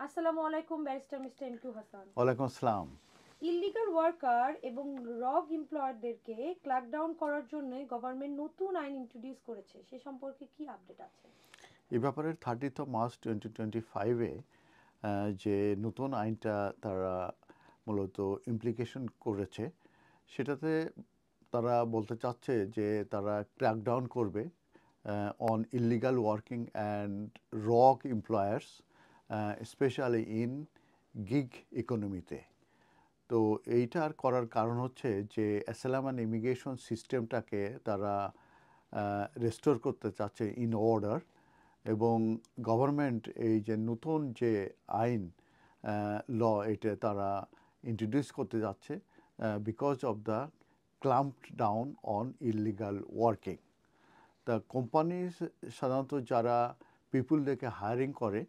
আসসালামু আলাইকুম barrister mister M2 Hasan. ওয়ালাইকুম আসসালাম। ইল্লিগাল ওয়ার্কার এবং রগ এমপ্লয়ারদেরকে ক্র্যাকডাউন করার জন্য গভর্নমেন্ট নতুন আইন ইন্ট্রোডিউস করেছে, সে সম্পর্কে কি আপডেট আছে? এই ব্যাপারে 30 মার্চ 2025-এ যে নতুন আইনটা তারা মূলত ইমপ্লিকেশন করেছে, সেটাতে তারা বলতে চাচ্ছে যে তারা ক্র্যাকডাউন করবে অন ইল্লিগাল ওয়ার্কিং অ্যান্ড রগ এমপ্লয়ার্স, স্পেশালি ইন গিগ ইকোনমিতে। তো এইটার করার কারণ হচ্ছে যে অ্যাসাইলাম অ্যান্ড ইমিগ্রেশন সিস্টেমটাকে তারা রেস্টোর করতে চাচ্ছে ইন অর্ডার, এবং গভর্নমেন্ট এই যে নতুন যে আইন ল এটা তারা ইন্ট্রোডিউস করতে যাচ্ছে because of the clamped down on illegal working. তা কোম্পানিজ সাধারণত যারা পিপুলদেরকে হায়ারিং করে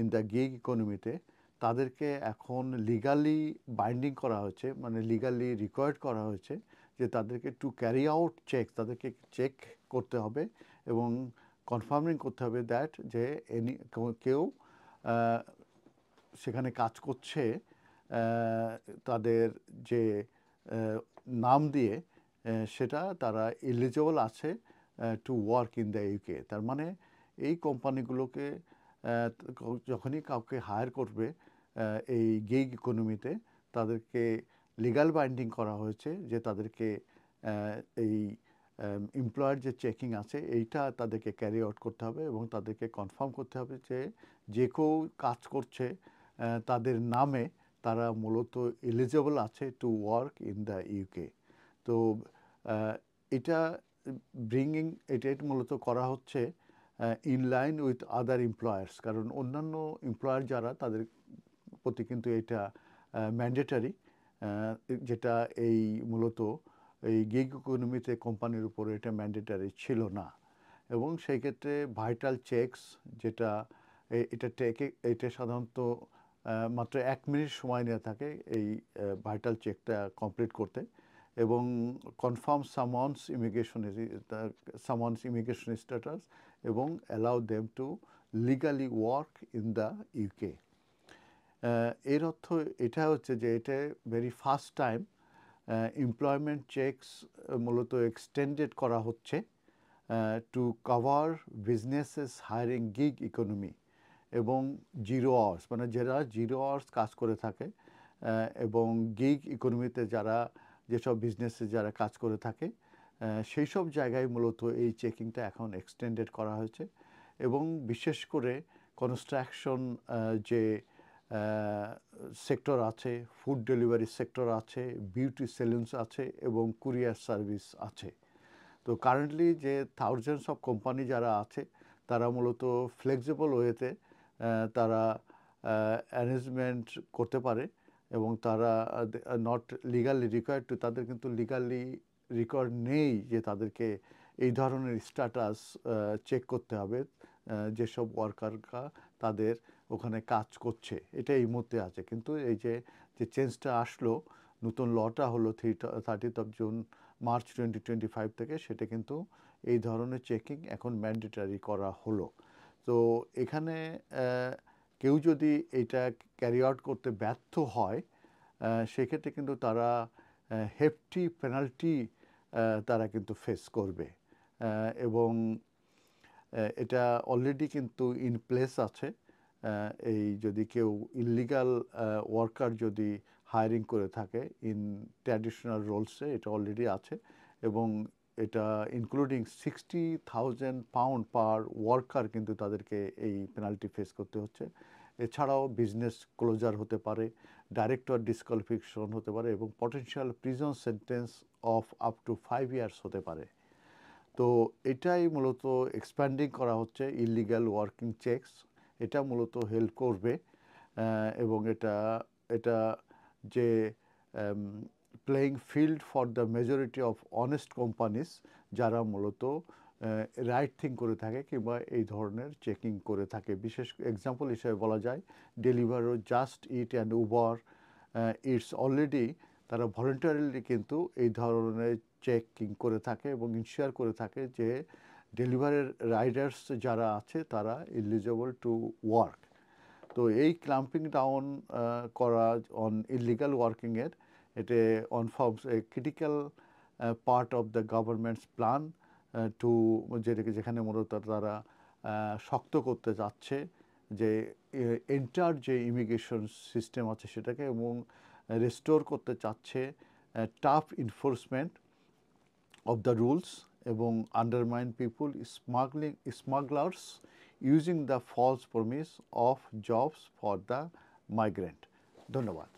ইন দ্য গিগ ইকোনমিতে, তাদেরকে এখন লিগালি বাইন্ডিং করা হয়েছে, মানে লিগালি রিকোয়ার্ড করা হয়েছে যে তাদেরকে টু ক্যারি আউট চেক, তাদেরকে চেক করতে হবে এবং কনফার্মিং করতে হবে দ্যাট যে কেউ সেখানে কাজ করছে তাদের যে নাম দিয়ে সেটা তারা এলিজিবল আছে to work in the UK. তার মানে এই কোম্পানিগুলোকে যখনই কাউকে হায়ার করবে এই গিগ ইকোনমিতে, তাদেরকে লিগাল বাইন্ডিং করা হয়েছে যে তাদেরকে এই এমপ্লয়ার যে চেকিং আছে এইটা তাদেরকে ক্যারি আউট করতে হবে এবং তাদেরকে কনফার্ম করতে হবে যে যে কেউ কাজ করছে তাদের নামে তারা মূলত এলিজিবল আছে to work in the UK. তো এটা এটা মূলত করা হচ্ছে in line with other employers, কারণ অন্যান্য এমপ্লয়ার যারা তাদের প্রতি কিন্তু এটা ম্যান্ডেটারি, যেটা এই মূলত এই গিগ ইকোনমিতে কোম্পানির উপরে এটা ম্যান্ডেটারি ছিল না। এবং সেই ক্ষেত্রে ভাইটাল চেকস যেটা এটা সাধারণত মাত্র 1 মিনিট সময় নিয়ে থাকে এই ভাইটাল চেকটা কমপ্লিট করতে, এবং কনফার্ম সামওয়ানস ইমিগ্রেশন স্ট্যাটাস এবং allow them to legally work in the UK. এর অর্থ এটা হচ্ছে যে এটা very first time employment checks মূলত এক্সটেন্ডেড করা হচ্ছে to cover businesses hiring gig economy এবং জিরো আওয়ার্স, মানে যারা জিরো আওয়ার্স কাজ করে থাকে এবং গিগ ইকোনমিতে যারা যেসব বিজনেসে যারা কাজ করে থাকে সেই সব জায়গায় মূলত এই চেকিংটা এখন এক্সটেন্ডেড করা হয়েছে। এবং বিশেষ করে কনস্ট্রাকশন যে সেক্টর আছে, ফুড ডেলিভারি সেক্টর আছে, বিউটি সেলুনস আছে এবং কুরিয়ার সার্ভিস আছে। তো কারেন্টলি যে থাউজেন্ডস অফ কোম্পানি যারা আছে তারা মূলত ফ্লেক্সিবল ওয়েতে তারা অ্যারেঞ্জমেন্ট করতে পারে এবং তারা নট লিগালি রিকোয়ার্ড টু, তাদের কিন্তু লিগালি রেকর্ড নেই যে তাদেরকে এই ধরনের স্ট্যাটাস চেক করতে হবে যেসব ওয়ার্কাররা তাদের ওখানে কাজ করছে। এটা এই মুহূর্তে আছে, কিন্তু এই যে চেঞ্জটা আসলো, নতুন লটা হলো 30 মার্চ 2025 থেকে, সেটা কিন্তু এই ধরনের চেকিং এখন ম্যান্ডেটারি করা হলো। তো এখানে কেউ যদি এটা ক্যারি আউট করতে ব্যর্থ হয় সেক্ষেত্রে কিন্তু তারা হেফটি পেনাল্টি তারা কিন্তু ফেস করবে, এবং এটা অলরেডি কিন্তু ইন প্লেস আছে। এই যদি কেউ ইললিগাল ওয়ার্কার যদি হায়ারিং করে থাকে ইন ট্র্যাডিশনাল রোলসে, এটা অলরেডি আছে এবং এটা ইনক্লুডিং £60,000 পার ওয়ার্কার কিন্তু তাদেরকে এই পেনাল্টি ফেস করতে হচ্ছে। এছাড়াও বিজনেস ক্লোজার হতে পারে, ডাইরেক্টর ডিসকোয়ালিফিকেশন হতে পারে এবং potential prison sentence of up to 5 years হতে পারে। তো এটাই মূলত এক্সপ্যান্ডিং করা হচ্ছে ইললিগাল ওয়ার্কিং চেকস। এটা মূলত হেল্প করবে এবং এটা এটা যে playing field for the majority of honest companies যারা মূলত রাইট থিং করে থাকে কিংবা এই ধরনের চেকিং করে থাকে। বিশেষ এক্সাম্পল হিসেবে বলা যায় Deliveroo, just eat and Uber, Eats already তারা ভলেন্টারিলি কিন্তু এই ধরনের চেকিং করে থাকে এবং ইনশিওর করে থাকে যে ডেলিভারির রাইডার্স যারা আছে তারা এলিজিবল টু ওয়ার্ক। তো এই ক্লাম্পিং ডাউন করা অন ইলিগাল ওয়ার্কিংয়ের এটা on forms a critical part of the government's plan to যেখানে মূলত তারা শক্ত করতে যাচ্ছে যে এন্টার যে ইমিগ্রেশন সিস্টেম আছে সেটাকে এবং রেস্টোর করতে চাচ্ছে tough enforcement of the rules এবং undermine people smugglers using the false promise of jobs for the migrant. ধন্যবাদ।